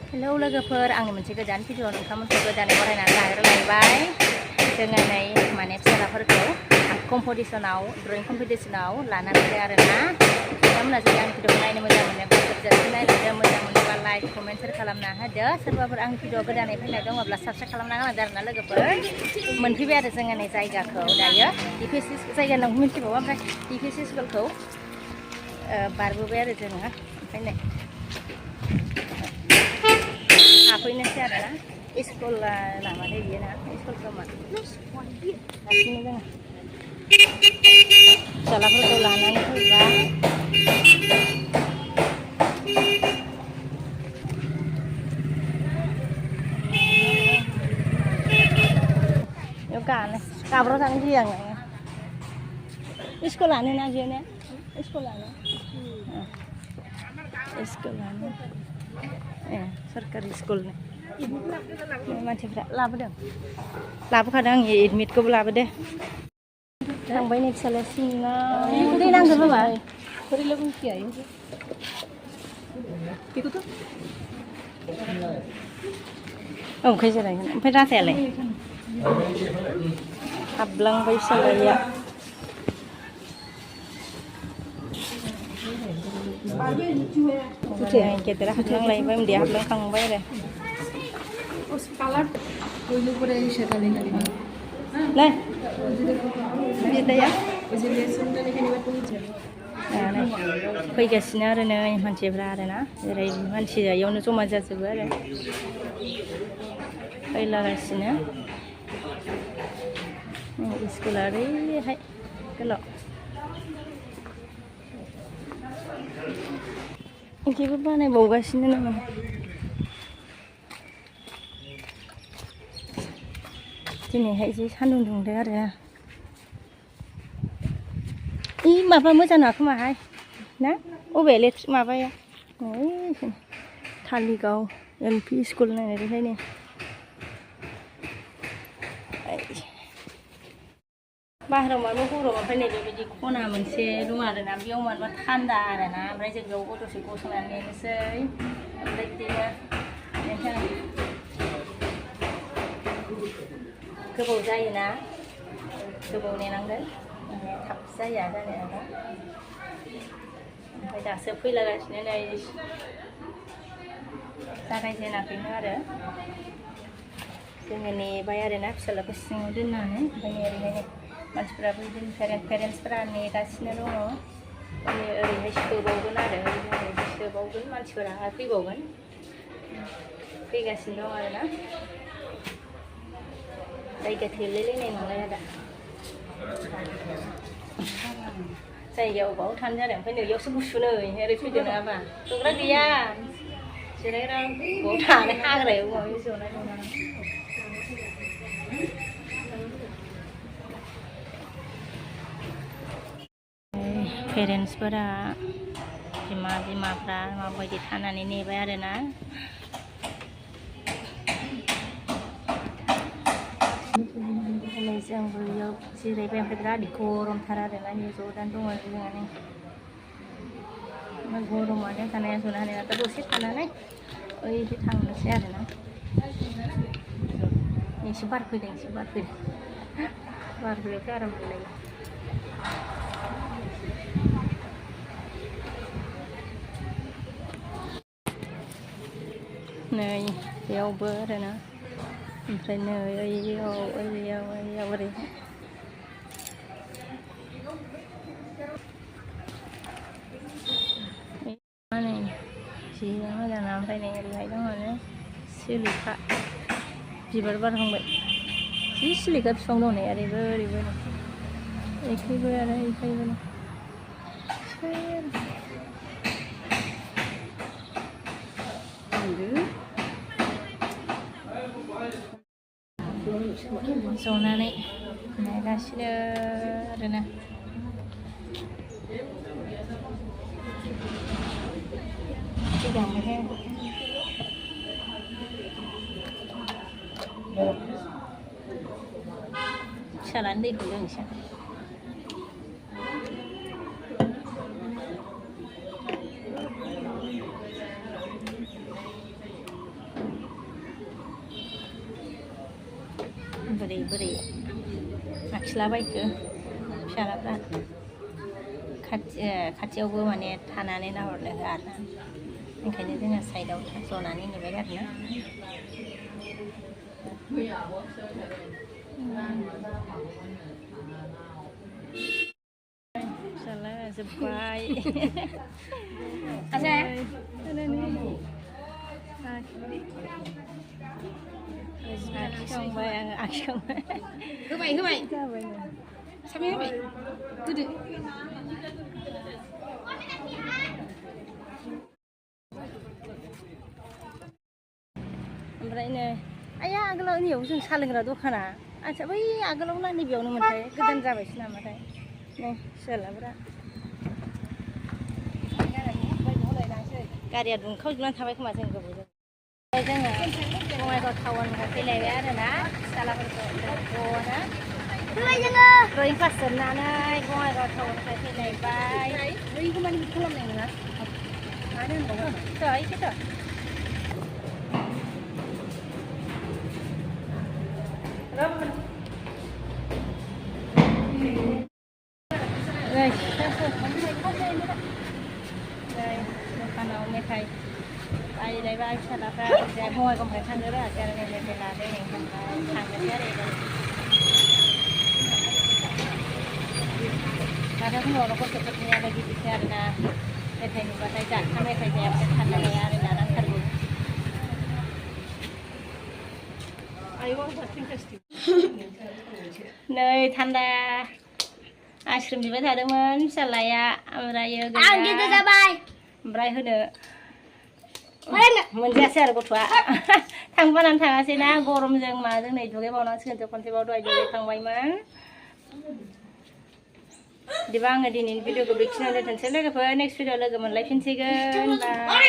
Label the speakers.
Speaker 1: hello लोगोफोर आंनि मोनसे गोदान भिडिअ नोंथांमोनखौ गोदानै बरायनानै लाग्रोलायबाय जोङो नै माने फिसालाफोरखौ कम्पिटिसनाव ड्रयिं कम्पिटिसनाव लानानै फैबाय आरोना नोंथांमोना जुदि आंनि भिडिअखौ नायनो मोजां मोनोब्ला जोबजासिम नायलांदो मोजां मोनोब्ला लाइक कमेन्ट शेयार खालामना होदो सोरबाफोर आंनि भिडिअ गोदानै फैनाय दङब्ला साबस्क्राइब खालामना होलांदो आरोना लोगोफोर मोनफैबाय आरो जोङो नै जायगाखौ दायो डिपिएससि जायगा नों मिथिबावो ओमफ्राय डिपिएससि स्कुलखौ बारबोबाय आरो जोङो ओमफ्राय नै हाबफैनोसै आरोना स्कुला नामाथाय बियो ना स्कुलखौ मा गासिनो जोङो फिसालाफोरखौ लानानै फैबाय बेयाव गाब्र' जानो गियो आङो स्कुलानो ना बियो ने स्कुलानो ए सरकारि स्कुलनि मानसिफ्रा लाबोखादों आं एडमिटखौबो लाबोदो थांबाय नै फिसालाया सिङाव दै नांगोन नामा ओंखाय जिरायगोन ओमफ्राय राजायालाय हाबलांबाय फिसालाया गेदेरा हाबलांलायबाय उन्दैया हाबलांखांबाय आरो नै फैगासिनो आरो नै मानसिफ्रा आरोना जेरै मानसि इयावनो जमा जाजोबो आरो फैलागासिनो स्कुला ओरैहाय गोलाव इखिबो बानायबावगासिनो नामा दिनैहाय जि सान्दुं दुंदों आरो इ माबा मोजां नङा खोमाहाय ना अबे माबाया थालिगाव एलपि स्कुल नायनायखायनो बाहेरायाव माबा गरम ओमफ्राय नै बेबायदि खना मोनसे दं आरोना बेयाव माबा थान्दा आरोना ओमफ्राय जों बेयाव दसे गसंनानै नेनोसै ओमफ्राय बिदिनो गोबाव जायोना गोबाव नेनांगोन थाब जाया जानायालाय ओमफ्राय दासो फैलागासिनो नै जागायजेनाखैनो आरो जोङो नेबाय आरोना फिसालाखौ सिङाव दोननानै ओमफ्राय ओरैहाय मानसिफ्राबो बिदिनो पेरेन्टसफोरा नेगासिनो दङ ओरैहाय सोबावगोन आरो ओरैहाय सोबावगोन मानसिफोरा फैबावगोन फैगासिनो दं आरोना जायगा थोलायलायनाय नंलाया दा जायगायाव अबाव थानो जादों ओमफ्राय नैयावसो गुसु नै ओरै फैदो नङाबा जग्रा गैया जिरायग्रा बबाव थानो हाग्रायाव माबा जनाय नङा पेरेन्टसफोरा बिमाफ्रा माबायदि थानानै नेबाय आरोना जोंबो बेयाव जिरायबाय ओमफ्राय बिराद गरमथार आरोना नै ज'नानै दङ जोङो नै गरमानो थानाया जनो हानाय दा दसे थानानै ओइदि थांनोसै आरोना एसे बार फैदों बार फैनायखौ आराम मोनलायो नै बेयावबो आरोना ओमफ्राय नै ओइयाव ओरै नै जि मोजां ओमफ्राय नै ओरैहाय दङ सिलिखा बिबार बारहांबाय जि सिलिखा बिफां दं नै ओरैबो एखैबो आरो एखैबो जनानै नायगासिनो आरोना फिसालानो दैखौ लोंसै बोरै बोरै आखिलाबायखो फिसालाफ्रा खाथियावबो माने थानानै नाहरनो होआ आरोना ओंखायनो जोङो साइडआव जनानै नेबाय आरोना फिसाला जोब्बाय आखिखांबाय आङो आखिखांबाय होबाय होबाय साबाय होबाय गोदो ओमफ्राय नै आया आगोलाव नैयाव जों साहा लोंग्रा दखाना आच्छा बै आगोलाव ना नैबेयावनो मोनथाय गोदान जाबायसो नामाथाय नै फिसालाफ्रा गारिया दुंखावजोबनानै थाबाय खोमा जों गोबावजों जोङो बङाइगाव टाउननिफ्राय फैलायबाय आरोना फिसालाफोरखौ ज'नो ड्रयिं क्लास जोबनानै बङाइगाव टाउननिफ्राय फैलायबाय ड्रयिंखौ माने बिदि खालामनाय नङा मानो होनबावो एखेथ' दखानाव मेथाइ बायलायबाय फिसालाफ्रा ओरैजाय बङाइगावनिफ्राय थांनो रोङासै आरो मेथाइ लादों ओमफ्राय थांनोसै आरो माथो बुंबावनो गथ'फोरनियालाय बिदिसो आरोना मेथाइ नुबाथाय जाखा मेथाइ जायाबाथाय थानो हाया आरोना नांथारगौ नै थान्दा आइसक्रिम बिबाय थादोंमोन फिसालाया ओमफ्राय ओमफ्राय होनो मोनजायासै आरो गथ'आ थांबानानै थाङासै ना गरमजों माजों नै दुगैबावनांसिगोनसो खनसेबाव दहाय दुगैखांबायमोन बिदिबा आङो दिनैनि भिडिअखौ बेखिनियावनो दोनसै लोगोफोर नेक्स्ट भिडिअ लोगो मोनलायफिनसिगोन बाय